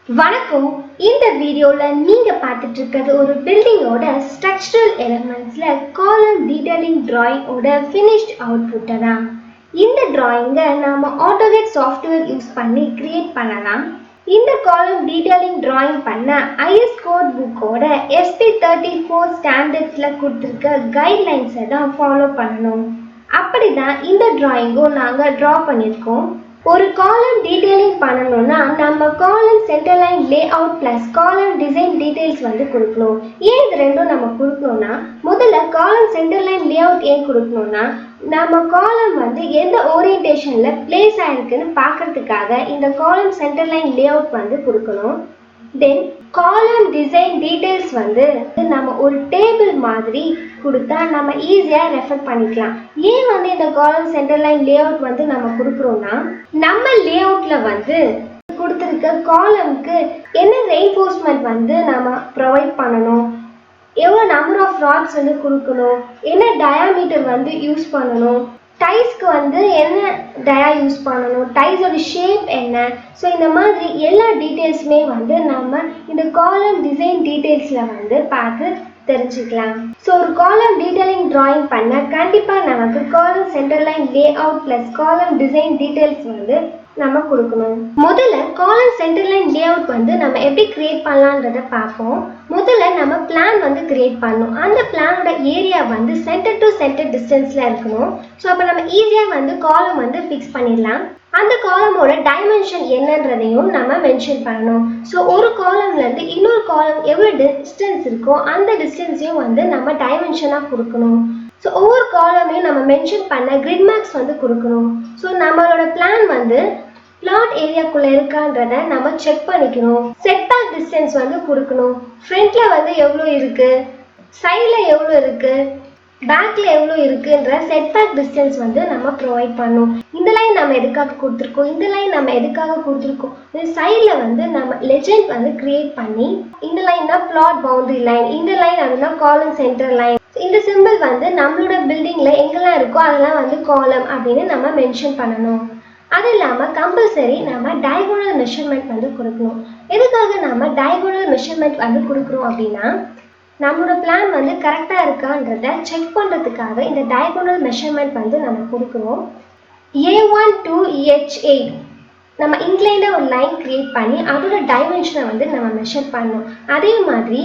வணக்கம். இந்த வீடியோல நீங்க பார்த்துட்டு இருக்கிறது ஒரு பில்டிங்கோட ஸ்ட்ரக்சரல் எலிமெண்ட்ஸ்ல காலம் டீடைலிங் டிராயிங் ஓட ஃபினிஷ்ட் அவுட்புட் தான். இந்த டிராயிங்கை நாம Autocad சாஃப்ட்வேர் யூஸ் பண்ணி கிரியேட் பண்ணலாம். இந்த காலம் டீடைலிங் டிராயிங் பண்ண IS கோட் புக்கோட SP34 ஸ்டாண்டர்ட்ஸ்ல கொடுத்துருக்க கைட்லைன்ஸை தான் ஃபாலோ பண்ணணும். அப்படிதான் இந்த டிராயிங்கும் நாங்க டிரா பண்ணியிருக்கோம். ஒரு காலம் டீடைலிங் பண்ணணும்னா நம்ம காலம் centre line lay out plus காலம் டிசைன் டீடைல்ஸ் கொடுக்கணும். ஏன் இது ரெண்டும் நம்ம கொடுக்கணும்னா, முதல்ல காலம் சென்டர் லைன் லே அவுட் ஏன் கொடுக்கணும்னா, நம்ம காலம் எந்த ஓரியன்டேஷன்ல பிளேஸ் ஆயிருக்குன்னு பார்க்கறதுக்காக இந்த காலம் சென்டர் லைன் லே அவுட் கொடுக்கணும். தென் காலம் டிசைன் டீடைல்ஸ் நம்ம ஒரு டேபிள் மாதிரி கொடுத்தா நம்ம ஈஸியா ரெஃபர் பண்ணிக்கலாம். ஏன் இந்த காலம் சென்டர் லைன் லே அவுட் நம்ம கொடுக்குறோம்னா, நம்ம லே அவுட்ல கொடுத்துருக்க காலம்க்கு என்ன ரெயின்ஃபோர்ஸ்மெண்ட் நம்ம ப்ரொவைட் பண்ணணும், எவ்வளோ நம்பர் ஆஃப் ராட்ஸ் கொடுக்கணும், என்ன டயாமீட்டர் யூஸ் பண்ணணும், டைஸ்க்கு என்ன டயா யூஸ் பண்ணணும், டைஸோட ஷேப் என்ன. ஸோ இந்த மாதிரி எல்லா டீட்டெயில்ஸுமே நம்ம இந்த காலம் டிசைன் டீட்டெயில்ஸில் பார்த்து தெரிஞ்சுக்கலாம். ஸோ ஒரு காலம் டீடைலிங் டிராயிங் பண்ண கண்டிப்பாக நமக்கு காலம் centre line lay out plus காலம் டிசைன் டீட்டெயில்ஸ் நம்ம கொடுக்கணும். முதல்ல காலம் சென்டர் லைன் லே அவுட் நம்ம எப்படி கிரியேட் பண்ணலான்றத பார்ப்போம். முதல்ல நம்ம பிளான் கிரியேட் பண்ணணும். அந்த பிளானோட ஏரியா சென்டர் டு சென்டர் டிஸ்டன்ஸ்ல இருக்கணும். ஸோ அப்போ நம்ம ஈஸியாக காலம் ஃபிக்ஸ் பண்ணிடலாம். அந்த காலமோட டைமென்ஷன் என்னன்றதையும் நம்ம மென்ஷன் பண்ணணும். ஸோ ஒரு காலம்லேருந்து இன்னொரு காலம் எவ்வளோ டிஸ்டன்ஸ் இருக்கோ அந்த டிஸ்டன்ஸையும் நம்ம டைமென்ஷனாக கொடுக்கணும். ஸோ ஒவ்வொரு காலமையும் நம்ம மென்ஷன் பண்ண கிரிட் மார்க்ஸ் கொடுக்கணும். ஸோ நம்மளோட பிளான் பிளாட் ஏரியாக்குள்ளே இருக்கான்றத நம்ம செக் பண்ணிக்கணும். செட்பேக் டிஸ்டன்ஸ் கொடுக்கணும். ஃப்ரண்ட்ல எவ்வளோ இருக்கு, சைடில் எவ்வளோ இருக்கு, பேக்ல எவ்வளோ இருக்குன்ற செட்பேக் டிஸ்டன்ஸ் நம்ம ப்ரொவைட் பண்ணணும். இந்த லைன் நம்ம எதுக்காக கொடுத்துருக்கோம், இந்த லைன் நம்ம எதுக்காக கொடுத்துருக்கோம், சைடில் நம்ம லெஜெண்ட் கிரியேட் பண்ணி இந்த லைன் தான் பிளாட் பவுண்டரி லைன், இந்த லைன் அதுதான் காலம் சென்டர் லைன். இந்த சிம்பிள் நம்மளோட பில்டிங்ல எங்கெல்லாம் இருக்கோ அதெல்லாம் காலம் அப்படின்னு நம்ம மென்ஷன் பண்ணணும். அது இல்லாமல் கம்பல்சரி நம்ம டயகோனல் மெஷர்மெண்ட் கொடுக்கணும். எதுக்காக நம்ம டயகோனல் மெஷர்மெண்ட் கொடுக்குறோம் அப்படின்னா, நம்மளோட பிளான் கரெக்டாக இருக்கான்றத செக் பண்ணுறதுக்காக இந்த டயகோனல் மெஷர்மெண்ட் நம்ம கொடுக்குறோம். A1 to H8 நம்ம இன்க்ளைண்டாக ஒரு லைன் கிரியேட் பண்ணி அதோட டைமென்ஷனை நம்ம மெஷர் பண்ணணும். அதே மாதிரி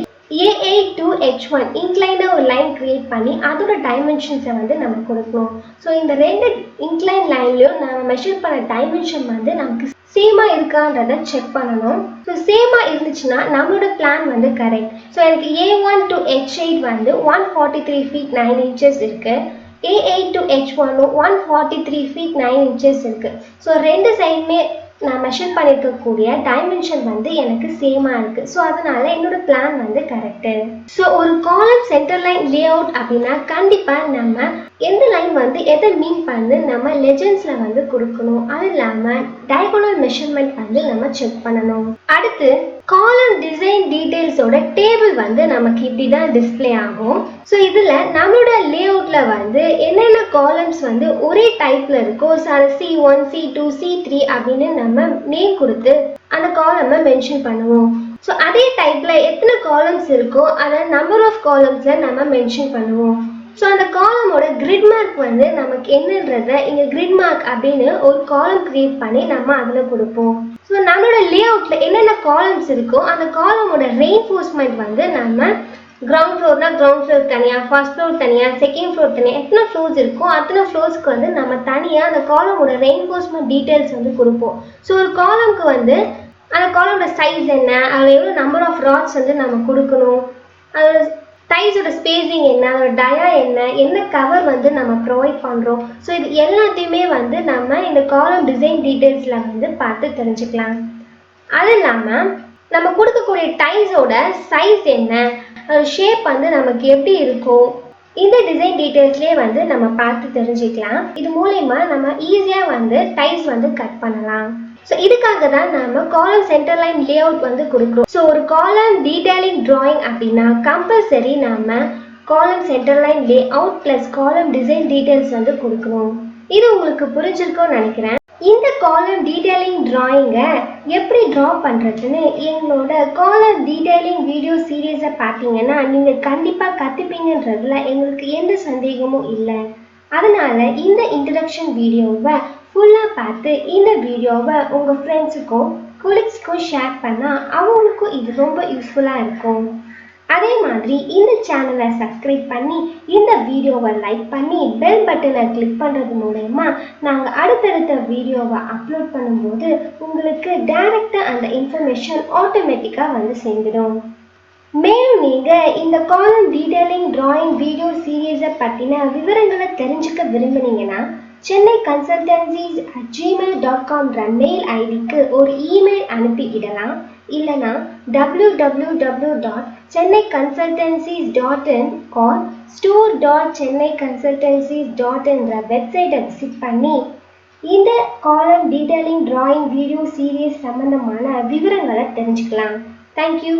A8 to H1 இன்க்ளைண்டாக ஒரு லைன் கிரியேட் பண்ணி அதோட டைமென்ஷன்ஸை நம்ம கொடுக்கணும். ஸோ இந்த ரெண்டு இன்க்ளைன் லைன்லையும் நம்ம மெஷர் பண்ண டைமென்ஷன் நமக்கு சேமாக இருக்கான்றதை செக் பண்ணணும். ஸோ சேமாக இருந்துச்சுன்னா நம்மளோட பிளான் கரெக்ட். ஸோ எனக்கு A1 to H8 143 feet 9 inches இருக்குது. A8 to H1 143 feet 9 inches இருக்குது. ஸோ ரெண்டு சைடுமே நான் மெஷர் பண்ணியிருக்கக்கூடிய டைமென்ஷன் எனக்கு சேமாக இருக்குது. ஸோ அதனால என்னோட பிளான் கரெக்டு. ஸோ ஒரு காலம் சென்டர் லைன் லே அவுட் அப்படின்னா கண்டிப்பாக நம்ம எந்த லைன் எதை மீன் பண்ணு நம்ம லெஜெண்ட்ஸில் கொடுக்கணும். அது இல்லாமல் டயகோனல் மெஷர்மெண்ட் நம்ம செக் பண்ணணும். அடுத்து காலம் டிசைன் டீடைல்ஸோட டேபிள் நமக்கு இப்படி தான் டிஸ்பிளே ஆகும். ஸோ இதில் நம்மளோட லே அவுட்டில் என்னென்ன காலம்ஸ் ஒரே டைப்பில் இருக்கோ, ஸோ அது C1 C2 C3 அப்படின்னு நம்ம நேம் கொடுத்து அந்த காலமை மென்ஷன் பண்ணுவோம். ஸோ அதே டைப்பில் எத்தனை காலம்ஸ் இருக்கோ அதை நம்பர் ஆஃப் காலம்ஸில் நம்ம மென்ஷன் பண்ணுவோம். ஸோ அந்த காலமோட கிரிட் மார்க் நமக்கு என்னன்றத இங்கே கிரிட் மார்க் அப்படின்னு ஒரு காலம் கிரியேட் பண்ணி நம்ம அதில் கொடுப்போம். ஸோ நம்மளோட லே அவுட்டில் என்னென்ன காலம்ஸ் இருக்கோ அந்த காலமோட ரெயின்ஃபோர்ஸ்மெண்ட் நம்ம கிரவுண்ட் ஃப்ளோர்னா கிரவுண்ட் ஃப்ளோர் தனியாக, ஃபர்ஸ்ட் ஃப்ளோர் தனியாக, செகண்ட் ஃப்ளோர் தனியாக, எத்தனை ஃப்ளோர்ஸ் இருக்கோ அத்தனை ஃப்ளோர்ஸ்க்கு நம்ம தனியாக அந்த காலமோட ரெயின்ஃபோர்ஸ்மெண்ட் டீட்டெயில்ஸ் கொடுப்போம். ஸோ ஒரு காலம்க்கு அந்த காலமோட சைஸ் என்ன, அதில் எவ்வளோ நம்பர் ஆஃப் ராட்ஸ் நம்ம கொடுக்கணும், அதோட டைஸோட ஸ்பேஸிங் என்ன, அதோட டயா என்ன, என்ன கவர் நம்ம ப்ரொவைட் பண்ணுறோம். ஸோ இது எல்லாத்தையுமே நம்ம இந்த காலம் டிசைன் டீட்டெயில்ஸில் பார்த்து தெரிஞ்சுக்கலாம். அது இல்லாமல் நம்ம கொடுக்கக்கூடிய டைஸோட சைஸ் என்ன, அதோட ஷேப் நமக்கு எப்படி இருக்கும், இந்த டிசைன் டீட்டெயில்ஸ்லேயே நம்ம பார்த்து தெரிஞ்சுக்கலாம். இது மூலயமா நம்ம ஈஸியாக டைஸ் கட் பண்ணலாம். ஸோ இதுக்காக தான் நம்ம காலம் சென்டர் லைன் லே அவுட் கொடுக்குறோம். ஸோ ஒரு காலம் டீடைலிங் டிராயிங் அப்படின்னா கம்பல்சரி நம்ம காலம் centre line lay out plus காலம் டிசைன் டீட்டெயில்ஸ் கொடுக்கணும். இது உங்களுக்கு புரிஞ்சிருக்கும்னு நினைக்கிறேன். இந்த காலம் டீடைலிங் டிராயிங்கை எப்படி ட்ரா பண்ணுறதுன்னு எங்களோட காலம் டீடைலிங் வீடியோ சீரீஸை பார்த்தீங்கன்னா நீங்கள் கண்டிப்பாக கற்றுப்பீங்கன்றதுல எங்களுக்கு எந்த சந்தேகமும் இல்லை. அதனால் இந்த இன்ட்ரடக்ஷன் வீடியோவை ஃபுல்லாக பார்த்து இந்த வீடியோவை உங்கள் ஃப்ரெண்ட்ஸுக்கும் கொலீக்ஸ்க்கும் ஷேர் பண்ணால் அவங்களுக்கும் இது ரொம்ப யூஸ்ஃபுல்லாக இருக்கும். அதே மாதிரி இந்த சேனலை சப்ஸ்கிரைப் பண்ணி இந்த வீடியோவை லைக் பண்ணி பெல் பட்டனை கிளிக் பண்ணுறது மூலயமா நாங்கள் அடுத்தடுத்த வீடியோவை அப்லோட் பண்ணும்போது உங்களுக்கு டைரெக்டாக அந்த இன்ஃபர்மேஷன் ஆட்டோமேட்டிக்காக வந்து சேர்ந்துடும். மேலும் நீங்கள் இந்த காலம் டீடைலிங் டிராயிங் வீடியோ சீரீஸை பற்றின விவரங்களை தெரிஞ்சுக்க விரும்புனீங்கன்னா சென்னை consultancies@gmail.com மெயில் ஐடிக்கு ஒரு இமெயில் அனுப்பிவிடலாம். இல்லைனா www.chennaiconsultancies.in or store.chennaiconsultancies.in வெப்சைட்டை விசிட் பண்ணி இந்த காலம் டீடைலிங் டிராயிங் வீடியோ சீரீஸ் சம்பந்தமான விவரங்களை தெரிஞ்சுக்கலாம். தேங்க்யூ.